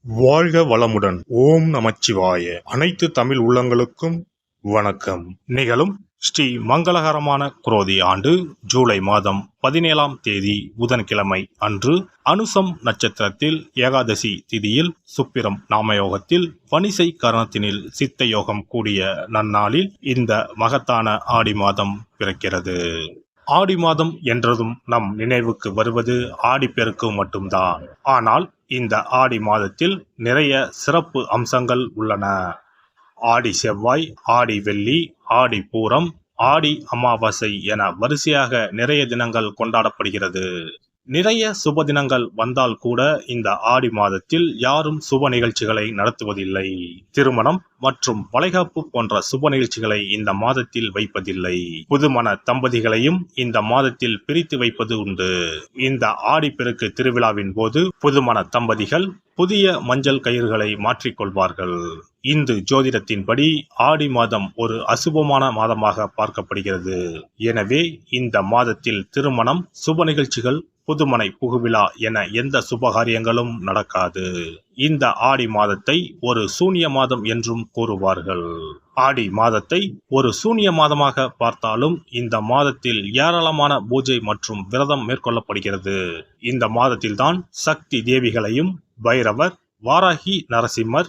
வாழ்க வளமுடன். ஓம் நமச்சிவாய. அனைத்து தமிழ் உள்ளங்களுக்கும் வணக்கம். நிகழும் ஸ்ரீ மங்களகரமான குரோதி ஆண்டு ஜூலை மாதம் 17ஆம் தேதி புதன்கிழமை அன்று அனுசம் நட்சத்திரத்தில் ஏகாதசி திதியில் சுப்பிரம் நாமயோகத்தில் பனிசை கரணத்தினில் சித்த யோகம் கூடிய நன்னாளில் இந்த மகத்தான ஆடி மாதம் பிறக்கிறது. ஆடி மாதம் என்றதும் நம் நினைவுக்கு வருவது ஆடிப்பெருக்கு மட்டும்தான். ஆனால் இந்த ஆடி மாதத்தில் நிறைய சிறப்பு அம்சங்கள் உள்ளன. ஆடி செவ்வாய், ஆடி வெள்ளி, ஆடி பூரம், ஆடி அமாவாசை என வரிசையாக நிறைய தினங்கள் கொண்டாடப்படுகிறது. நிறைய சுப தினங்கள் வந்தால் கூட இந்த ஆடி மாதத்தில் யாரும் சுப நிகழ்ச்சிகளை நடத்துவதில்லை. திருமணம் மற்றும் வளைகாப்பு போன்ற சுப நிகழ்ச்சிகளை இந்த மாதத்தில் வைப்பதில்லை. புதுமண தம்பதிகளையும் இந்த மாதத்தில் பிரித்து வைப்பது உண்டு. இந்த ஆடிப்பெருக்கு திருவிழாவின் போது புதுமண தம்பதிகள் புதிய மஞ்சள் கயிறுகளை மாற்றிக்கொள்வார்கள். இந்து ஜோதிடத்தின்படி ஆடி மாதம் ஒரு அசுபமான மாதமாக பார்க்கப்படுகிறது. எனவே இந்த மாதத்தில் திருமணம், சுப நிகழ்ச்சிகள், புதுமனை புகுவிழா என எந்த சுபகாரியங்களும் நடக்காது. இந்த ஆடி மாதத்தை ஒரு சூன்ய மாதம் என்றும் கூறுவார்கள். ஆடி மாதத்தை ஒரு சூன்ய மாதமாக பார்த்தாலும் இந்த மாதத்தில் ஏராளமான பூஜை மற்றும் விரதம் மேற்கொள்ளப்படுகிறது. இந்த மாதத்தில்தான் சக்தி தேவிகளையும் பைரவர், வாராகி நரசிம்மர்,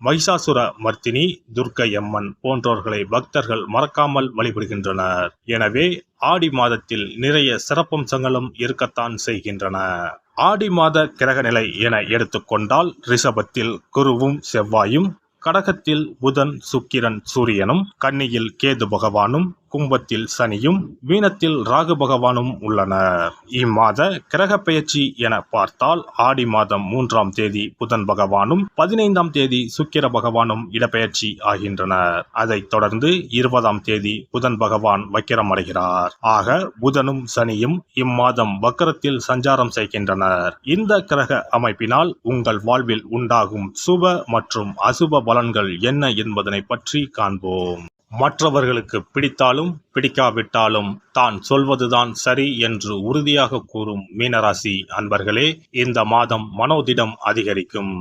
மகிஷாசுர மர்த்தினி, துர்க்கை அம்மன் போன்றோர்களை பக்தர்கள் மறக்காமல் வழிபடுகின்றனர். எனவே ஆடி மாதத்தில் நிறைய சிறப்பம்சங்களும் இருக்கத்தான் செய்கின்றன. ஆடி மாத கிரகநிலை என எடுத்துக்கொண்டால் ரிஷபத்தில் குருவும் செவ்வாயும், கடகத்தில் புதன், சுக்கிரன், சூரியனும், கன்னியில் கேது பகவானும், கும்பத்தில் சனியும், மீனத்தில் ராகு பகவானும் உள்ளனர். இம்மாத கிரக பெயர்ச்சி என பார்த்தால் ஆடி மாதம் 3ஆம் தேதி புதன் பகவானும் 15ஆம் தேதி சுக்கிர பகவானும் இடப்பெயர்ச்சி ஆகின்றனர். அதைத் தொடர்ந்து 20ஆம் தேதி புதன் பகவான் வக்கிரம் அடைகிறார். ஆக புதனும் சனியும் இம்மாதம் வக்கரத்தில் சஞ்சாரம் செய்கின்றனர். இந்த கிரக அமைப்பினால் உங்கள் வாழ்வில் உண்டாகும் சுப மற்றும் அசுப பலன்கள் என்ன என்பதனை பற்றி காண்போம். மற்றவர்களுக்கு பிடித்தாலும் பிடிக்காவிட்டாலும் தான் சொல்வதுதான் சரி என்று உறுதியாக கூறும் மீனராசி அன்பர்களே, இந்த மாதம் மனோதிடம் அதிகரிக்கும்.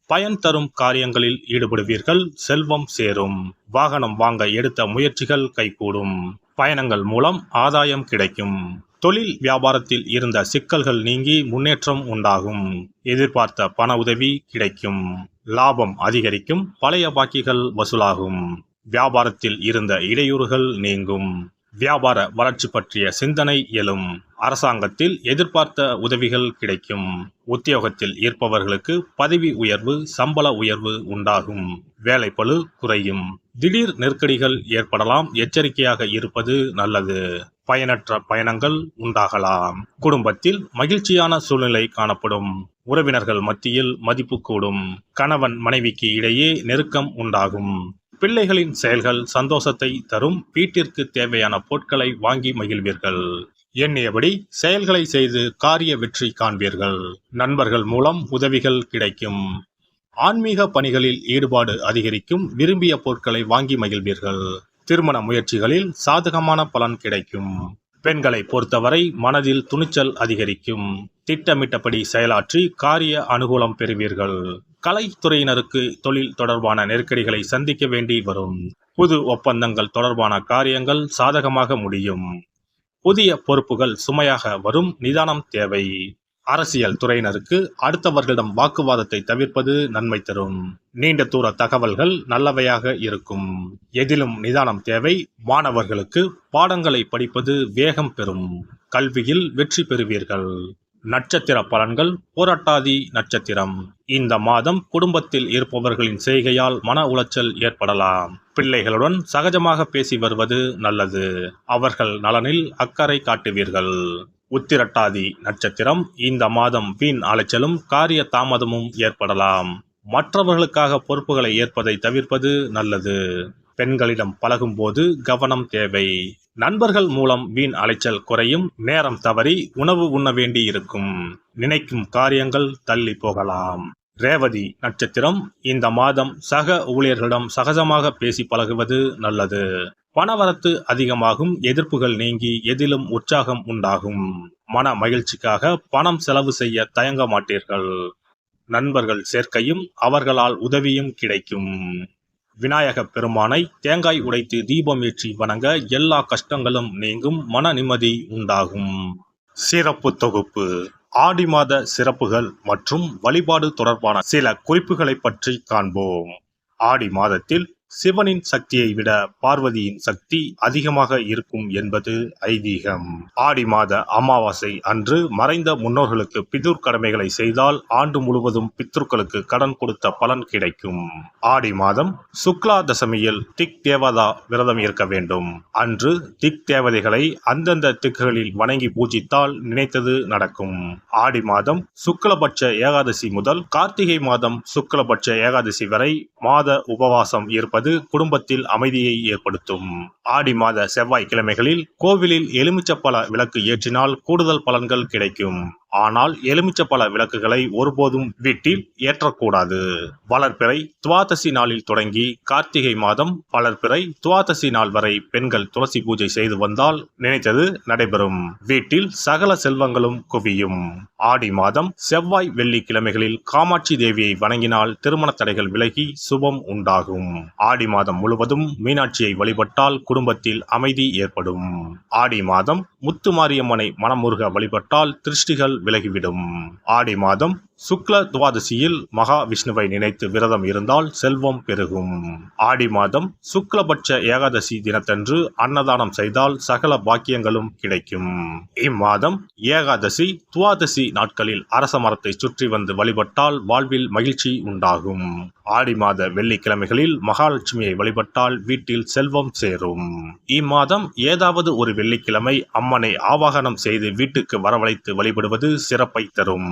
பயன் தரும் காரியங்களில் ஈடுபடுவீர்கள். செல்வம் சேரும். வாகனம் வாங்க எடுத்த முயற்சிகள் கைகூடும். பயணங்கள் மூலம் ஆதாயம் கிடைக்கும். தொழில் வியாபாரத்தில் இருந்த சிக்கல்கள் நீங்கி முன்னேற்றம் உண்டாகும். எதிர்பார்த்த பண உதவி கிடைக்கும். லாபம் அதிகரிக்கும். பழைய பாக்கிகள் வசூலாகும். வியாபாரத்தில் இருந்த இடையூறுகள் நீங்கும். வியாபார வளர்ச்சி பற்றிய சிந்தனை எழும். அரசாங்கத்தில் எதிர்பார்த்த உதவிகள் கிடைக்கும். உத்தியோகத்தில் இருப்பவர்களுக்கு பதவி உயர்வு, சம்பள உயர்வு உண்டாகும். வேலைப்பளு குறையும். திடீர் நெருக்கடிகள் ஏற்படலாம். எச்சரிக்கையாக இருப்பது நல்லது. பயனற்ற பயணங்கள் உண்டாகலாம். குடும்பத்தில் மகிழ்ச்சியான சூழ்நிலை காணப்படும். உறவினர்கள் மத்தியில் மதிப்பு கூடும். கணவன் மனைவிக்கு இடையே நெருக்கம் உண்டாகும். பிள்ளைகளின் செயல்கள் சந்தோஷத்தை தரும். வீட்டிற்கு தேவையான பொருட்களை வாங்கி மகிழ்வீர்கள். எண்ணியபடி செயல்களை செய்து காரிய வெற்றி காண்பீர்கள். நண்பர்கள் மூலம் உதவிகள் கிடைக்கும். ஆன்மீக பணிகளில் ஈடுபாடு அதிகரிக்கும். விரும்பிய பொருட்களை வாங்கி மகிழ்வீர்கள். திருமண முயற்சிகளில் சாதகமான பலன் கிடைக்கும். பெண்களை பொறுத்தவரை மனதில் துணிச்சல் அதிகரிக்கும். திட்டமிட்டபடி செயலாற்றி காரிய அனுகூலம் பெறுவீர்கள். கலைத்துறையினருக்கு தொழில் தொடர்பான நெருக்கடிகளை சந்திக்க வேண்டி வரும். புது ஒப்பந்தங்கள் தொடர்பான காரியங்கள் சாதகமாக முடியும். புதிய பொறுப்புகள் சுமையாக வரும். நிதானம் தேவை. அரசியல் துறையினருக்கு அடுத்தவர்களிடம் வாக்குவாதத்தை தவிர்ப்பது நன்மை தரும். நீண்ட தூர தகவல்கள் நல்லவையாக இருக்கும். எதிலும் நிதானம் தேவை. மாணவர்களுக்கு பாடங்களை படிப்பது வேகம் பெறும். கல்வியில் வெற்றி பெறுவீர்கள். நட்சத்திர பலன்கள். போராட்டாதி நட்சத்திரம். இந்த மாதம் குடும்பத்தில் இருப்பவர்களின் செய்கையால் மன உளைச்சல் ஏற்படலாம். பிள்ளைகளுடன் சகஜமாக பேசி வருவது நல்லது. அவர்கள் நலனில் அக்கறை காட்டுவீர்கள். உத்திரட்டாதி நட்சத்திரம். இந்த மாதம் வீண் அலைச்சலும் காரிய தாமதமும் ஏற்படலாம். மற்றவர்களுக்காக பொறுப்புகளை ஏற்பதை தவிர்ப்பது நல்லது. பெண்களிடம் பழகும் போது கவனம் தேவை. நண்பர்கள் மூலம் வீண் அலைச்சல் குறையும். நேரம் தவறி உணவு உண்ண வேண்டி இருக்கும். நினைக்கும் காரியங்கள் தள்ளி போகலாம். ரேவதி நட்சத்திரம். இந்த மாதம் சக ஊழியர்களிடம் சகஜமாக பேசி பழகுவது நல்லது. பணவரத்து அதிகமாகும். எதிர்ப்புகள் நீங்கி எதிலும் உற்சாகம் உண்டாகும். மன மகிழ்ச்சிக்காக பணம் செலவு செய்ய தயங்க மாட்டீர்கள். நண்பர்கள் சேர்க்கையும் அவர்களால் உதவியும் கிடைக்கும். விநாயகப் பெருமானை தேங்காய் உடைத்து தீபம் ஏற்றி வணங்க எல்லா கஷ்டங்களும் நீங்கும், மன நிம்மதி உண்டாகும். சிறப்பு தொகுப்பு. ஆடி மாத சிறப்புகள் மற்றும் வழிபாடு தொடர்பான சில குறிப்புகளை பற்றி காண்போம். ஆடி மாதத்தில் சிவனின் சக்தியை விட பார்வதியின் சக்தி அதிகமாக இருக்கும் என்பது ஐதீகம். ஆடி மாத அமாவாசை அன்று மறைந்த முன்னோர்களுக்கு பிதுர் கடமைகளை செய்தால் ஆண்டு முழுவதும் பித்ருக்களுக்கு கடன் கொடுத்த பலன் கிடைக்கும். ஆடி மாதம் சுக்லா தசமியில் திக் தேவதா விரதம் இருக்க வேண்டும். அன்று திக் தேவதைகளை அந்தந்த திக்குகளில் வணங்கி பூஜித்தால் நினைத்தது நடக்கும். ஆடி மாதம் சுக்லபட்ச ஏகாதசி முதல் கார்த்திகை மாதம் சுக்லபட்ச ஏகாதசி வரை மாத உபவாசம் இருப்பது குடும்பத்தில் அமைதியை ஏற்படுத்தும். ஆடி மாத செவ்வாய்க்கிழமைகளில் கோவிலில் எலுமிச்சப்பழ விளக்கு ஏற்றினால் கூடுதல் பலன்கள் கிடைக்கும். ஆனால் எலுமிச்சப்பழ விளக்குகளை ஒருபோதும் வீட்டில் ஏற்றக்கூடாது. வளர்பிறை துவாதசி நாளில் தொடங்கி கார்த்திகை மாதம் வளர்பிறை துவாதசி நாள் வரை பெண்கள் துளசி பூஜை செய்து வந்தால் நினைத்தது நடைபெறும். வீட்டில் சகல செல்வங்களும் குவியும். ஆடி மாதம் செவ்வாய் வெள்ளிக்கிழமைகளில் காமாட்சி தேவியை வணங்கினால் திருமண தடைகள் விலகி சுபம் உண்டாகும். ஆடி மாதம் முழுவதும் மீனாட்சியை வழிபட்டால் குடும்பத்தில் அமைதி ஏற்படும். ஆடி மாதம் முத்துமாரியம்மனை மனமுருக வழிபட்டால் திருஷ்டிகள் விலகிவிடும். ஆடி மாதம் சுக்ல துவாதசியில் மகா விஷ்ணுவை நினைத்து விரதம் இருந்தால் செல்வம் பெருகும். ஆடி மாதம் சுக்லபட்ச ஏகாதசி தினத்தன்று அன்னதானம் செய்தால் சகல பாக்கியங்களும் கிடைக்கும். இம்மாதம் ஏகாதசி துவாதசி நாட்களில் அரச மரத்தை சுற்றி வந்து வழிபட்டால் வாழ்வில் மகிழ்ச்சி உண்டாகும். ஆடி மாத வெள்ளிக்கிழமைகளில் மகாலட்சுமியை வழிபட்டால் வீட்டில் செல்வம் சேரும். இம்மாதம் ஏதாவது ஒரு வெள்ளிக்கிழமை அம்மனை ஆவாகனம் செய்து வீட்டுக்கு வரவழைத்து வழிபடுவது சிறப்பை தரும்.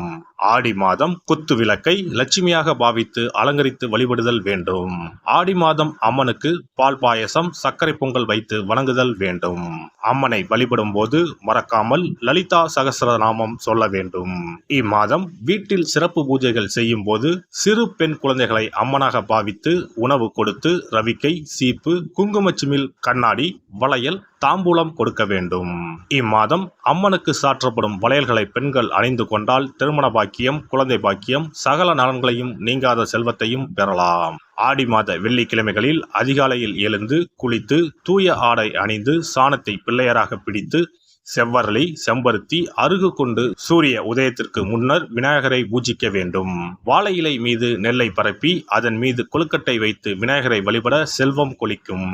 ஆடி மாதம் குத்து விளக்கை லட்சுமியாக பாவித்து அலங்கரித்து வழிபடுதல் வேண்டும். ஆடி மாதம் அம்மனுக்கு பால் பாயசம் சர்க்கரை பொங்கல் வைத்து வணங்குதல் வேண்டும். அம்மனை வழிபடும் போது மறக்காமல் லலிதா சகஸ்ரநாமம் சொல்ல வேண்டும். இம்மாதம் வீட்டில் சிறப்பு பூஜைகள் செய்யும் போது சிறு பெண் குழந்தைகளை அம்மனாக பாவித்து உணவு கொடுத்து ரவிக்கை, சீப்பு, குங்குமச்சிமிழ், கண்ணாடி, வளையல், தாம்பூலம் கொடுக்க வேண்டும். இம்மாதம் அம்மனுக்கு சாற்றப்படும் வளையல்களை பெண்கள் அணிந்து கொண்டால் திருமண பாக்கியம், குழந்தை பாக்கியம், சகல நலன்களையும் நீங்காத செல்வத்தையும் பெறலாம். ஆடி மாத வெள்ளிக்கிழமைகளில் அதிகாலையில் எழுந்து குளித்து தூய ஆடை அணிந்து சாணத்தை பிள்ளையராக பிடித்து செவ்வரளி, செம்பருத்தி, அருகு கொண்டு சூரிய உதயத்திற்கு முன்னர் விநாயகரை பூஜிக்க வேண்டும். வாழை இலை மீது நெல்லை பரப்பி அதன் மீது கொழுக்கட்டை வைத்து விநாயகரை வழிபட செல்வம் கொளிக்கும்.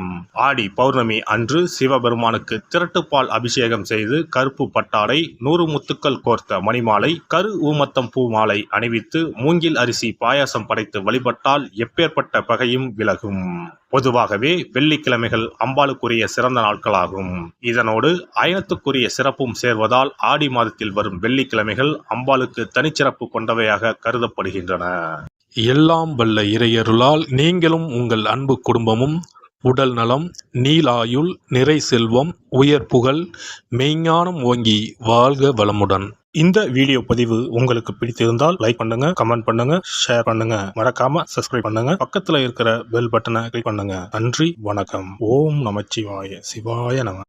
ஆடி பௌர்ணமி அன்று சிவபெருமானுக்கு திரட்டுப்பால் அபிஷேகம் செய்து கருப்பு பட்டாடை, 100 முத்துக்கள் கோர்த்த மணிமாலை, கரு ஊமத்தம் பூ மாலை அணிவித்து மூங்கில் அரிசி பாயாசம் படைத்து வழிபட்டால் எப்பேற்பட்ட பகையும் விலகும். பொதுவாகவே வெள்ளிக்கிழமைகள் அம்பாளுக்குரிய சிறந்த நாட்களாகும். இதனோடு அயனத்துக்குரிய சிறப்பும் சேர்வதால் ஆடி மாதத்தில் வரும் வெள்ளிக்கிழமைகள் அம்பாளுக்கு தனிச்சிறப்பு கொண்டவையாக கருதப்படுகின்றன. எல்லாம் வல்ல இறையருளால் நீங்களும் உங்கள் அன்பு குடும்பமும் உடல் நலம், நீலாயுள், நிறை செல்வம், உயர் புகழ், மெய்ஞானம் ஓங்கி வாழ்க வளமுடன். இந்த வீடியோ பதிவு உங்களுக்கு பிடித்திருந்தால் லைக் பண்ணுங்க, கமெண்ட் பண்ணுங்க, ஷேர் பண்ணுங்க, மறக்காம சப்ஸ்கிரைப் பண்ணுங்க, பக்கத்துல இருக்கிற பெல் பட்டனை கிளிக் பண்ணுங்க. நன்றி, வணக்கம். ஓம் நமச்சிவாய. சிவாய நம.